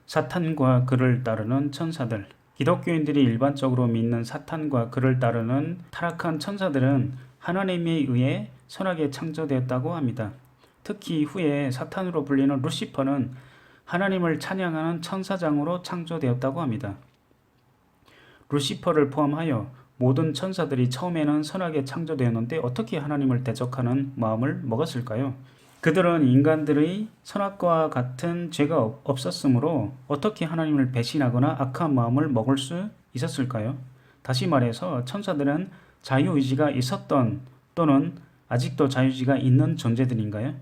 사탄과 그를 따르는 천사들. 기독교인들이 일반적으로 믿는 사탄과 그를 따르는 타락한 천사들은 하나님에 의해 선하게 창조되었다고 합니다. 특히 후에 사탄으로 불리는 루시퍼는 하나님을 찬양하는 천사장으로 창조되었다고 합니다. 루시퍼를 포함하여 모든 천사들이 처음에는 선하게 창조되었는데 어떻게 하나님을 대적하는 마음을 먹었을까요? 그들은 인간들의 선악과 같은 죄가 없었으므로 어떻게 하나님을 배신하거나 악한 마음을 먹을 수 있었을까요? 다시 말해서 천사들은 자유의지가 있었던 또는 아직도 자유의지가 있는 존재들인가요?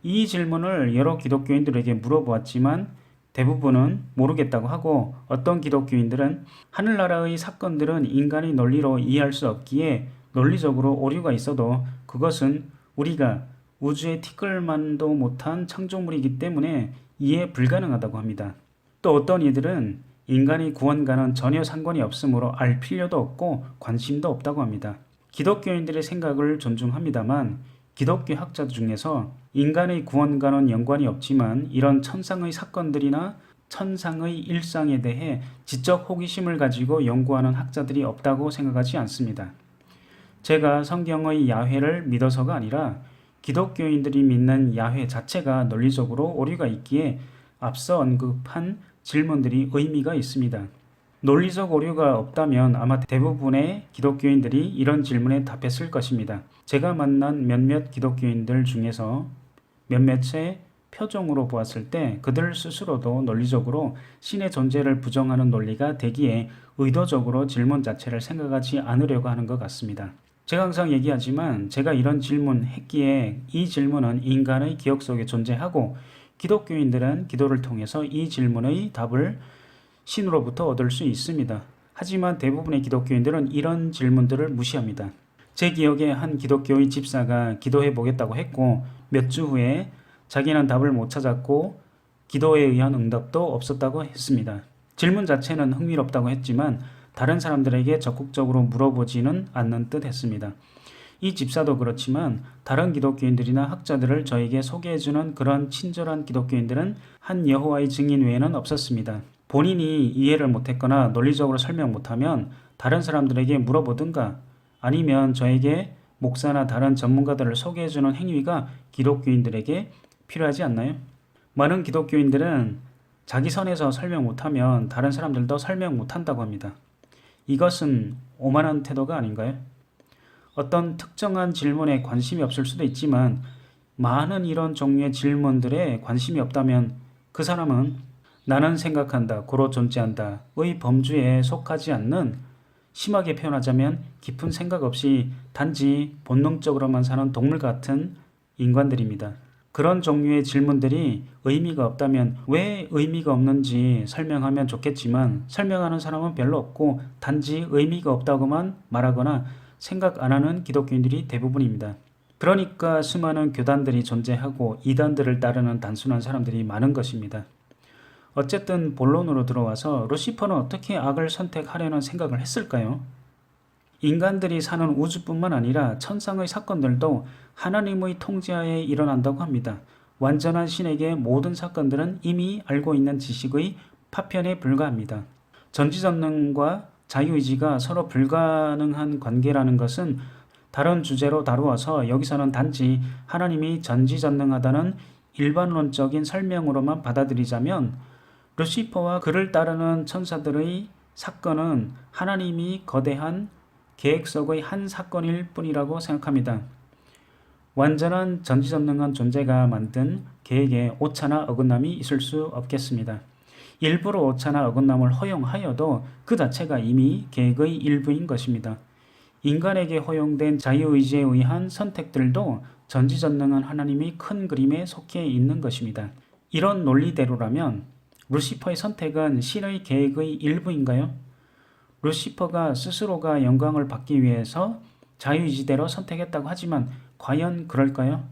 이 질문을 여러 기독교인들에게 물어보았지만 대부분은 모르겠다고 하고, 어떤 기독교인들은 하늘나라의 사건들은 인간의 논리로 이해할 수 없기에 논리적으로 오류가 있어도 그것은 우리가 우주의 티끌만도 못한 창조물이기 때문에 이해 불가능하다고 합니다. 또 어떤 이들은 인간의 구원과는 전혀 상관이 없으므로 알 필요도 없고 관심도 없다고 합니다. 기독교인들의 생각을 존중합니다만 기독교 학자들 중에서 인간의 구원과는 연관이 없지만 이런 천상의 사건들이나 천상의 일상에 대해 지적 호기심을 가지고 연구하는 학자들이 없다고 생각하지 않습니다. 제가 성경의 야훼를 믿어서가 아니라 기독교인들이 믿는 야훼 자체가 논리적으로 오류가 있기에 앞서 언급한 질문들이 의미가 있습니다. 논리적 오류가 없다면 아마 대부분의 기독교인들이 이런 질문에 답했을 것입니다. 제가 만난 몇몇 기독교인들 중에서 몇몇의 표정으로 보았을 때 그들 스스로도 논리적으로 신의 존재를 부정하는 논리가 되기에 의도적으로 질문 자체를 생각하지 않으려고 하는 것 같습니다. 제가 항상 얘기하지만 제가 이런 질문 했기에 이 질문은 인간의 기억 속에 존재하고 기독교인들은 기도를 통해서 이 질문의 답을 신으로부터 얻을 수 있습니다. 하지만 대부분의 기독교인들은 이런 질문들을 무시합니다. 제 기억에 한 기독교의 집사가 기도해 보겠다고 했고 몇 주 후에 자기는 답을 못 찾았고 기도에 의한 응답도 없었다고 했습니다. 질문 자체는 흥미롭다고 했지만 다른 사람들에게 적극적으로 물어보지는 않는 듯 했습니다. 이 집사도 그렇지만 다른 기독교인들이나 학자들을 저에게 소개해주는 그런 친절한 기독교인들은 한 여호와의 증인 외에는 없었습니다. 본인이 이해를 못했거나 논리적으로 설명 못하면 다른 사람들에게 물어보든가 아니면 저에게 목사나 다른 전문가들을 소개해주는 행위가 기독교인들에게 필요하지 않나요? 많은 기독교인들은 자기 선에서 설명 못하면 다른 사람들도 설명 못한다고 합니다. 이것은 오만한 태도가 아닌가요? 어떤 특정한 질문에 관심이 없을 수도 있지만 많은 이런 종류의 질문들에 관심이 없다면 그 사람은 나는 생각한다, 고로 존재한다 의 범주에 속하지 않는, 심하게 표현하자면 깊은 생각 없이 단지 본능적으로만 사는 동물 같은 인간들입니다. 그런 종류의 질문들이 의미가 없다면 왜 의미가 없는지 설명하면 좋겠지만 설명하는 사람은 별로 없고 단지 의미가 없다고만 말하거나 생각 안 하는 기독교인들이 대부분입니다. 그러니까 수많은 교단들이 존재하고 이단들을 따르는 단순한 사람들이 많은 것입니다. 어쨌든 본론으로 들어와서 루시퍼는 어떻게 악을 선택하려는 생각을 했을까요? 인간들이 사는 우주뿐만 아니라 천상의 사건들도 하나님의 통제하에 일어난다고 합니다. 완전한 신에게 모든 사건들은 이미 알고 있는 지식의 파편에 불과합니다. 전지전능과 자유의지가 서로 불가능한 관계라는 것은 다른 주제로 다루어서 여기서는 단지 하나님이 전지전능하다는 일반론적인 설명으로만 받아들이자면 루시퍼와 그를 따르는 천사들의 사건은 하나님이 거대한 계획 속의 한 사건일 뿐이라고 생각합니다. 완전한 전지전능한 존재가 만든 계획에 오차나 어긋남이 있을 수 없겠습니다. 일부러 오차나 어긋남을 허용하여도 그 자체가 이미 계획의 일부인 것입니다. 인간에게 허용된 자유의지에 의한 선택들도 전지전능한 하나님이 큰 그림에 속해 있는 것입니다. 이런 논리대로라면 루시퍼의 선택은 신의 계획의 일부인가요? 루시퍼가 스스로가 영광을 받기 위해서 자유의지대로 선택했다고 하지만 과연 그럴까요?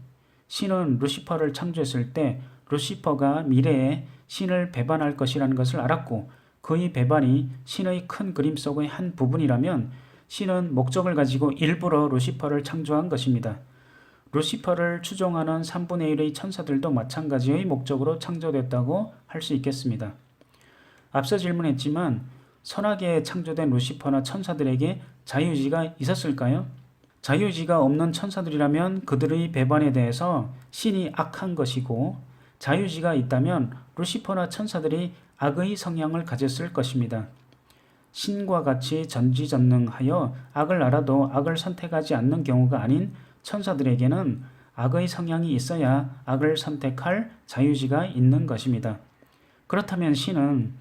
신은 루시퍼를 창조했을 때 루시퍼가 미래에 신을 배반할 것이라는 것을 알았고 그의 배반이 신의 큰 그림 속의 한 부분이라면 신은 목적을 가지고 일부러 루시퍼를 창조한 것입니다. 루시퍼를 추종하는 3분의 1의 천사들도 마찬가지의 목적으로 창조됐다고 할 수 있겠습니다. 앞서 질문했지만 선악에 창조된 루시퍼나 천사들에게 자유의지가 있었을까요? 자유의지가 없는 천사들이라면 그들의 배반에 대해서 신이 악한 것이고, 자유의지가 있다면 루시퍼나 천사들이 악의 성향을 가졌을 것입니다. 신과 같이 전지전능하여 악을 알아도 악을 선택하지 않는 경우가 아닌 천사들에게는 악의 성향이 있어야 악을 선택할 자유의지가 있는 것입니다. 그렇다면 신은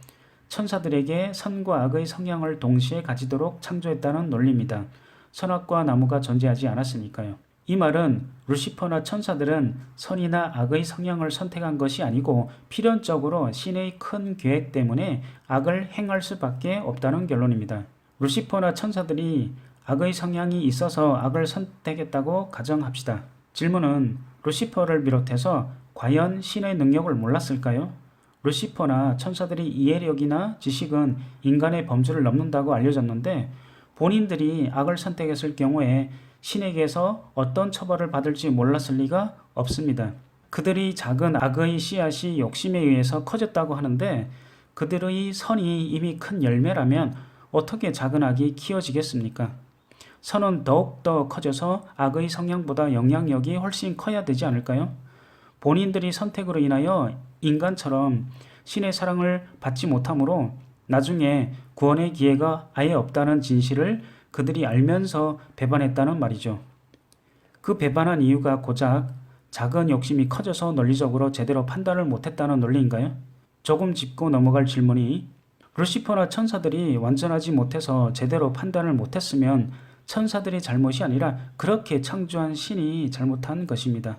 천사들에게 선과 악의 성향을 동시에 가지도록 창조했다는 논리입니다. 선악과 나무가 존재하지 않았으니까요. 이 말은 루시퍼나 천사들은 선이나 악의 성향을 선택한 것이 아니고 필연적으로 신의 큰 계획 때문에 악을 행할 수밖에 없다는 결론입니다. 루시퍼나 천사들이 악의 성향이 있어서 악을 선택했다고 가정합시다. 질문은 루시퍼를 비롯해서 과연 신의 능력을 몰랐을까요? 루시퍼나 천사들의 이해력이나 지식은 인간의 범주를 넘는다고 알려졌는데 본인들이 악을 선택했을 경우에 신에게서 어떤 처벌을 받을지 몰랐을 리가 없습니다. 그들이 작은 악의 씨앗이 욕심에 의해서 커졌다고 하는데 그들의 선이 이미 큰 열매라면 어떻게 작은 악이 키워지겠습니까? 선은 더욱더 커져서 악의 성향보다 영향력이 훨씬 커야 되지 않을까요? 본인들이 선택으로 인하여 인간처럼 신의 사랑을 받지 못하므로 나중에 구원의 기회가 아예 없다는 진실을 그들이 알면서 배반했다는 말이죠. 그 배반한 이유가 고작 작은 욕심이 커져서 논리적으로 제대로 판단을 못했다는 논리인가요? 조금 짚고 넘어갈 질문이, 루시퍼나 천사들이 완전하지 못해서 제대로 판단을 못했으면 천사들의 잘못이 아니라 그렇게 창조한 신이 잘못한 것입니다.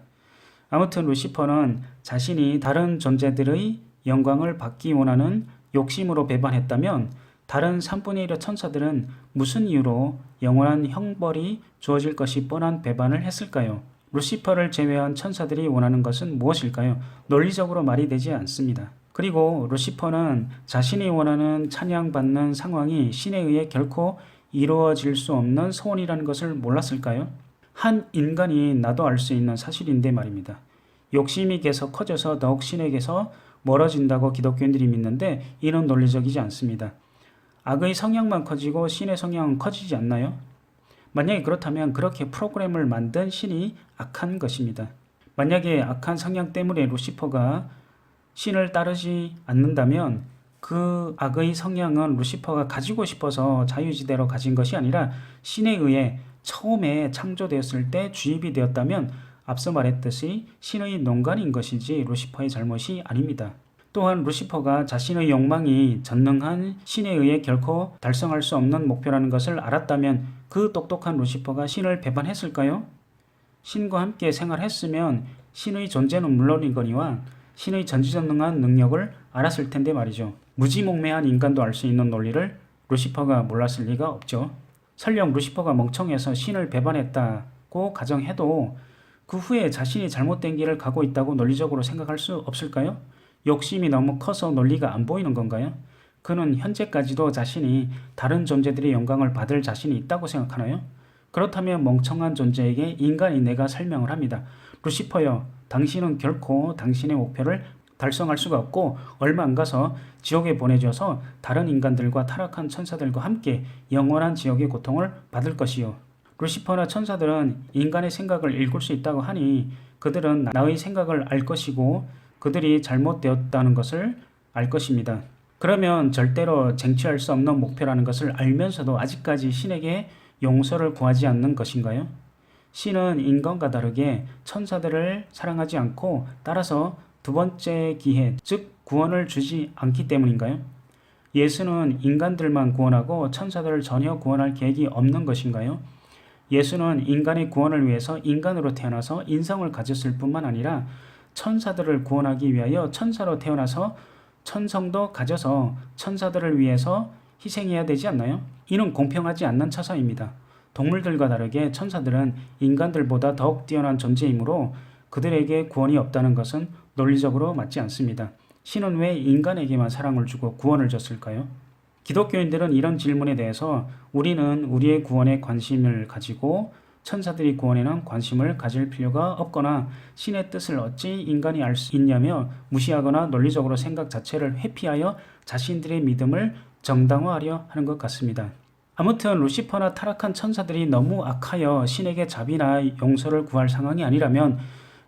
아무튼 루시퍼는 자신이 다른 존재들의 영광을 받기 원하는 욕심으로 배반했다면 다른 3분의 1의 천사들은 무슨 이유로 영원한 형벌이 주어질 것이 뻔한 배반을 했을까요? 루시퍼를 제외한 천사들이 원하는 것은 무엇일까요? 논리적으로 말이 되지 않습니다. 그리고 루시퍼는 자신이 원하는 찬양받는 상황이 신에 의해 결코 이루어질 수 없는 소원이라는 것을 몰랐을까요? 한 인간이 나도 알 수 있는 사실인데 말입니다. 욕심이 계속 커져서 더욱 신에게서 멀어진다고 기독교인들이 믿는데 이는 논리적이지 않습니다. 악의 성향만 커지고 신의 성향은 커지지 않나요? 만약에 그렇다면 그렇게 프로그램을 만든 신이 악한 것입니다. 만약에 악한 성향 때문에 루시퍼가 신을 따르지 않는다면 그 악의 성향은 루시퍼가 가지고 싶어서 자유지대로 가진 것이 아니라 신에 의해 처음에 창조되었을 때 주입이 되었다면 앞서 말했듯이 신의 농간인 것이지 루시퍼의 잘못이 아닙니다. 또한 루시퍼가 자신의 욕망이 전능한 신에 의해 결코 달성할 수 없는 목표라는 것을 알았다면 그 똑똑한 루시퍼가 신을 배반했을까요? 신과 함께 생활했으면 신의 존재는 물론이거니와 신의 전지전능한 능력을 알았을 텐데 말이죠. 무지몽매한 인간도 알 수 있는 논리를 루시퍼가 몰랐을 리가 없죠. 설령 루시퍼가 멍청해서 신을 배반했다고 가정해도 그 후에 자신이 잘못된 길을 가고 있다고 논리적으로 생각할 수 없을까요? 욕심이 너무 커서 논리가 안 보이는 건가요? 그는 현재까지도 자신이 다른 존재들의 영광을 받을 자신이 있다고 생각하나요? 그렇다면 멍청한 존재에게 인간인 내가 설명을 합니다. 루시퍼여, 당신은 결코 당신의 목표를 달성할 수가 없고 얼마 안 가서 지옥에 보내져서 다른 인간들과 타락한 천사들과 함께 영원한 지옥의 고통을 받을 것이요. 루시퍼나 천사들은 인간의 생각을 읽을 수 있다고 하니 그들은 나의 생각을 알 것이고 그들이 잘못되었다는 것을 알 것입니다. 그러면 절대로 쟁취할 수 없는 목표라는 것을 알면서도 아직까지 신에게 용서를 구하지 않는 것인가요? 신은 인간과 다르게 천사들을 사랑하지 않고 따라서 두 번째 기회, 즉 구원을 주지 않기 때문인가요? 예수는 인간들만 구원하고 천사들을 전혀 구원할 계획이 없는 것인가요? 예수는 인간의 구원을 위해서 인간으로 태어나서 인성을 가졌을 뿐만 아니라 천사들을 구원하기 위하여 천사로 태어나서 천성도 가져서 천사들을 위해서 희생해야 되지 않나요? 이는 공평하지 않는 처사입니다. 동물들과 다르게 천사들은 인간들보다 더욱 뛰어난 존재이므로 그들에게 구원이 없다는 것은 논리적으로 맞지 않습니다. 신은 왜 인간에게만 사랑을 주고 구원을 줬을까요? 기독교인들은 이런 질문에 대해서 우리는 우리의 구원에 관심을 가지고 천사들이 구원에는 관심을 가질 필요가 없거나 신의 뜻을 어찌 인간이 알 수 있냐며 무시하거나 논리적으로 생각 자체를 회피하여 자신들의 믿음을 정당화하려 하는 것 같습니다. 아무튼 루시퍼나 타락한 천사들이 너무 악하여 신에게 자비나 용서를 구할 상황이 아니라면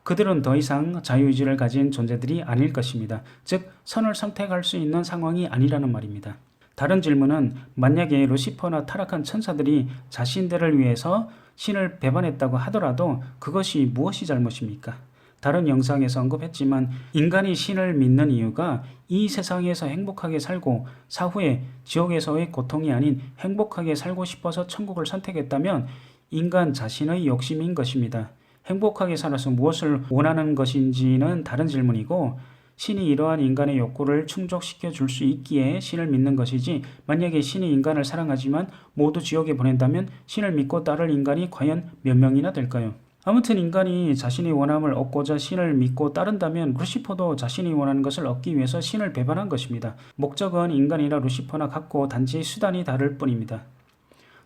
그들은 더 이상 자유의지를 가진 존재들이 아닐 것입니다. 즉 선을 선택할 수 있는 상황이 아니라는 말입니다. 다른 질문은 만약에 루시퍼나 타락한 천사들이 자신들을 위해서 신을 배반했다고 하더라도 그것이 무엇이 잘못입니까? 다른 영상에서 언급했지만 인간이 신을 믿는 이유가 이 세상에서 행복하게 살고 사후에 지옥에서의 고통이 아닌 행복하게 살고 싶어서 천국을 선택했다면 인간 자신의 욕심인 것입니다. 행복하게 살아서 무엇을 원하는 것인지는 다른 질문이고 신이 이러한 인간의 욕구를 충족시켜 줄 수 있기에 신을 믿는 것이지 만약에 신이 인간을 사랑하지만 모두 지옥에 보낸다면 신을 믿고 따를 인간이 과연 몇 명이나 될까요? 아무튼 인간이 자신이 원함을 얻고자 신을 믿고 따른다면 루시퍼도 자신이 원하는 것을 얻기 위해서 신을 배반한 것입니다. 목적은 인간이나 루시퍼나 같고 단지 수단이 다를 뿐입니다.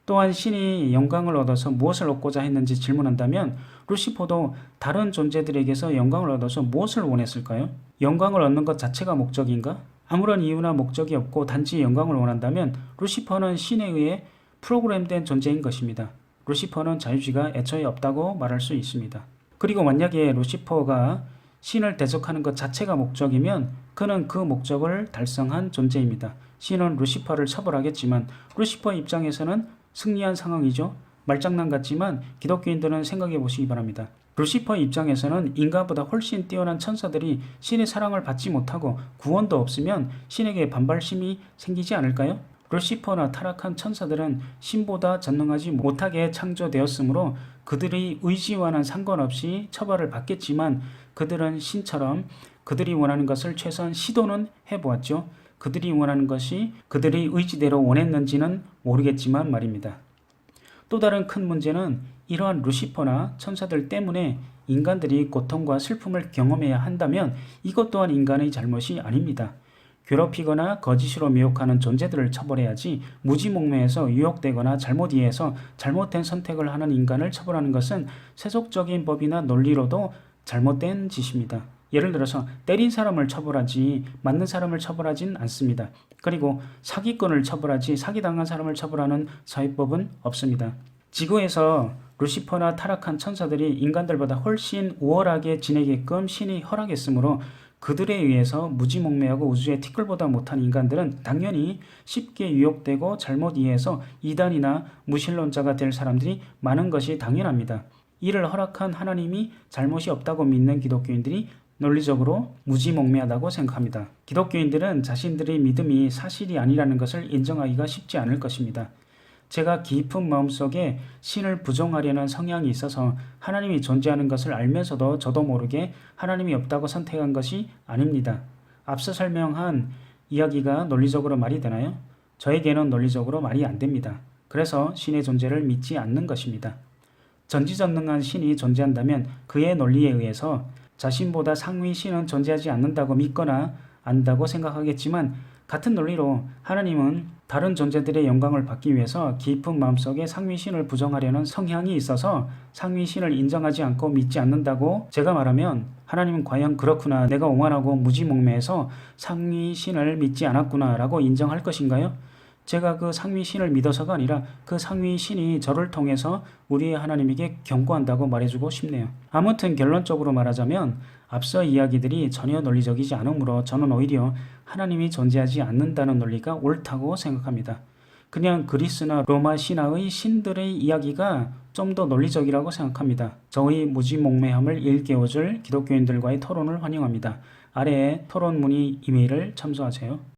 또한 신이 영광을 얻어서 무엇을 얻고자 했는지 질문한다면 루시퍼도 다른 존재들에게서 영광을 얻어서 무엇을 원했을까요? 영광을 얻는 것 자체가 목적인가? 아무런 이유나 목적이 없고 단지 영광을 원한다면 루시퍼는 신에 의해 프로그램된 존재인 것입니다. 루시퍼는 자유지가 애초에 없다고 말할 수 있습니다. 그리고 만약에 루시퍼가 신을 대적하는 것 자체가 목적이면 그는 그 목적을 달성한 존재입니다. 신은 루시퍼를 처벌하겠지만 루시퍼 입장에서는 승리한 상황이죠. 말장난 같지만 기독교인들은 생각해 보시기 바랍니다. 루시퍼 입장에서는 인간보다 훨씬 뛰어난 천사들이 신의 사랑을 받지 못하고 구원도 없으면 신에게 반발심이 생기지 않을까요? 루시퍼나 타락한 천사들은 신보다 전능하지 못하게 창조되었으므로 그들의 의지와는 상관없이 처벌을 받겠지만 그들은 신처럼 그들이 원하는 것을 최소한 시도는 해보았죠. 그들이 원하는 것이 그들의 의지대로 원했는지는 모르겠지만 말입니다. 또 다른 큰 문제는 이러한 루시퍼나 천사들 때문에 인간들이 고통과 슬픔을 경험해야 한다면 이것 또한 인간의 잘못이 아닙니다. 괴롭히거나 거짓으로 미혹하는 존재들을 처벌해야지 무지몽매해서 유혹되거나 잘못 이해해서 잘못된 선택을 하는 인간을 처벌하는 것은 세속적인 법이나 논리로도 잘못된 짓입니다. 예를 들어서 때린 사람을 처벌하지 맞는 사람을 처벌하진 않습니다. 그리고 사기꾼을 처벌하지 사기당한 사람을 처벌하는 사회법은 없습니다. 지구에서 루시퍼나 타락한 천사들이 인간들보다 훨씬 우월하게 지내게끔 신이 허락했으므로 그들에 의해서 무지몽매하고 우주의 티끌보다 못한 인간들은 당연히 쉽게 유혹되고 잘못 이해해서 이단이나 무신론자가 될 사람들이 많은 것이 당연합니다. 이를 허락한 하나님이 잘못이 없다고 믿는 기독교인들이 논리적으로 무지몽매하다고 생각합니다. 기독교인들은 자신들의 믿음이 사실이 아니라는 것을 인정하기가 쉽지 않을 것입니다. 제가 깊은 마음속에 신을 부정하려는 성향이 있어서 하나님이 존재하는 것을 알면서도 저도 모르게 하나님이 없다고 선택한 것이 아닙니다. 앞서 설명한 이야기가 논리적으로 말이 되나요? 저에게는 논리적으로 말이 안 됩니다. 그래서 신의 존재를 믿지 않는 것입니다. 전지전능한 신이 존재한다면 그의 논리에 의해서 자신보다 상위 신은 존재하지 않는다고 믿거나 안다고 생각하겠지만 같은 논리로 하나님은 다른 존재들의 영광을 받기 위해서 깊은 마음속에 상위신을 부정하려는 성향이 있어서 상위신을 인정하지 않고 믿지 않는다고 제가 말하면 하나님은 과연 그렇구나, 내가 오만하고 무지몽매해서 상위신을 믿지 않았구나 라고 인정할 것인가요? 제가 그 상위신을 믿어서가 아니라 그 상위신이 저를 통해서 우리의 하나님에게 경고한다고 말해주고 싶네요. 아무튼 결론적으로 말하자면 앞서 이야기들이 전혀 논리적이지 않으므로 저는 오히려 하나님이 존재하지 않는다는 논리가 옳다고 생각합니다. 그냥 그리스나 로마 신화의 신들의 이야기가 좀 더 논리적이라고 생각합니다. 저의 무지몽매함을 일깨워줄 기독교인들과의 토론을 환영합니다. 아래에 토론 문의 이메일을 참조하세요.